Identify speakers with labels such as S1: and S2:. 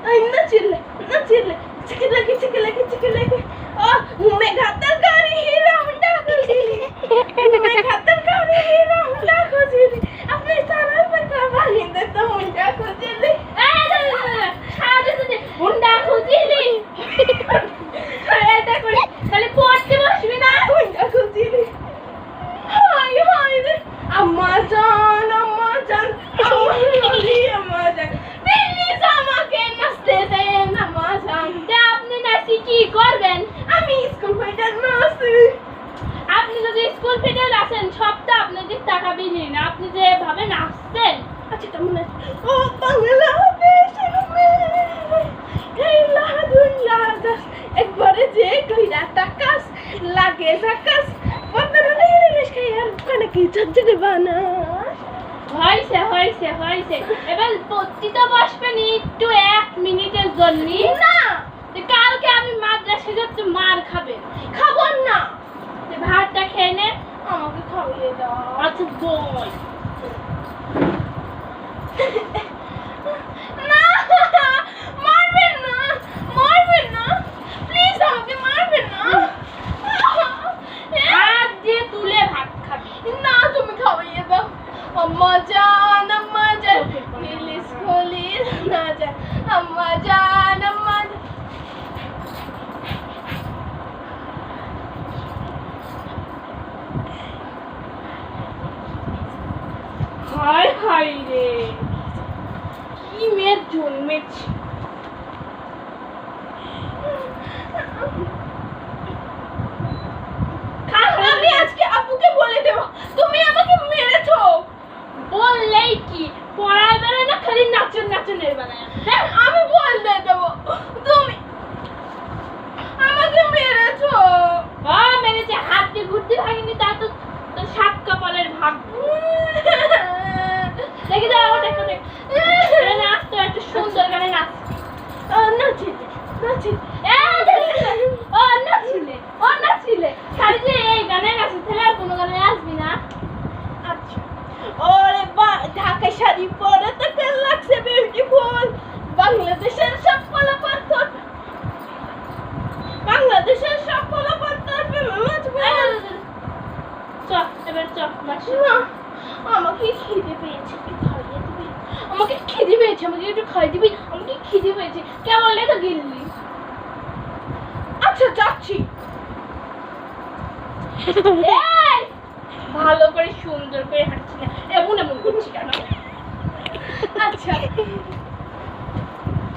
S1: Ay, na chile. Chikilaki. Oh, मैं खातर कारी हीरा हुंडा खोजिली. मैं खातर कारी हीरा हुंडा खोजिली. अपने सारा पर काबा हिंदे तो हुंडा खोजिली.
S2: আরে তুই হুন্ডা খুঁজিলি এটা করে তাহলে পড়তে বসবি না
S1: हुंडा खोजिली. हाय रे. अम्मा जान. अम्मा जान. प्लीज আমাকে নাচতে দেন আম্মা জান.
S2: তা আপনি নাচি কি করবেন
S1: আমি স্কুল হইতে নাচি.
S2: আপনি যদি স্কুল ফিরে আসেন সব তো আপনাদের টাকা বিলি না আপনি যেভাবে নাচছেন
S1: আচ্ছা কেমন আছে? ও বাংলাদেশের মেয়ে খেলা দুনিয়া দাস একবারে যে কইরা টাকাস লাগে জাকাস পতরা নেই খাই আর কানে কি ঝকঝকে বানাস.
S2: হয়েছে এবার পত্রিকা বসবেন একটু 1 মিনিটের জন্য
S1: না
S2: কালকে আমি মাদ্রাসা যাচ্ছি মার খাবেন
S1: খাবো না.
S2: ভাতটা খেয়ে নেন
S1: আমাকে খাইয়ে দাও.
S2: আচ্ছা বই
S1: না মারবেন না প্লিজ আমাকে মারবেন না.
S2: হাত দিয়ে তুলে ভাত খাবি
S1: না তুমি খাইয়ে দাও. আম্মা জান প্লিজ খোলিস না জান. আম্মা জান
S2: হায় রে কি মেয়ের জন্মেছে
S1: আমি আজকে আপুকে বলে দেব তুমি আমাকে মেরেছো.
S2: বললেই কি পড়ায় বেড়ায় না খালি নাচনের বেড়ায়
S1: আমি বলে দেব তুমি আমাকে মেরেছো.
S2: মেরেছে হাত দিয়ে ঘুরতে ভাগিনি তা তো তোর 7 কপালের ভাগ্য দেখি দাও দেখো নাচ তো একটা সুন্দর গানে নাচ
S1: নাচিলে
S2: নাচছিলে খালি যে এই গানে নাচে তাহলে আর কোনো গানে আসবি না
S1: আচ্ছা ওরে ঢাকা শাড়ি পরে তো কেন লাগছে বিউটিফুল. বাংলাদেশের সব পোলাপান তোর
S2: এবার চ মাসি
S1: না আমাকে খিদে পেয়েছে একটু খাইয়ে দিবি. আমাকে খিদে পেয়েছে আমাকে একটু খাইয়ে দিবি. আমাকে খিদে পেয়েছে
S2: কেমন লেগে গিললি
S1: আচ্ছা যাচ্ছি.
S2: এই ভালো করে সুন্দর করে হাঁটছি না এমন করছি কেন
S1: আচ্ছা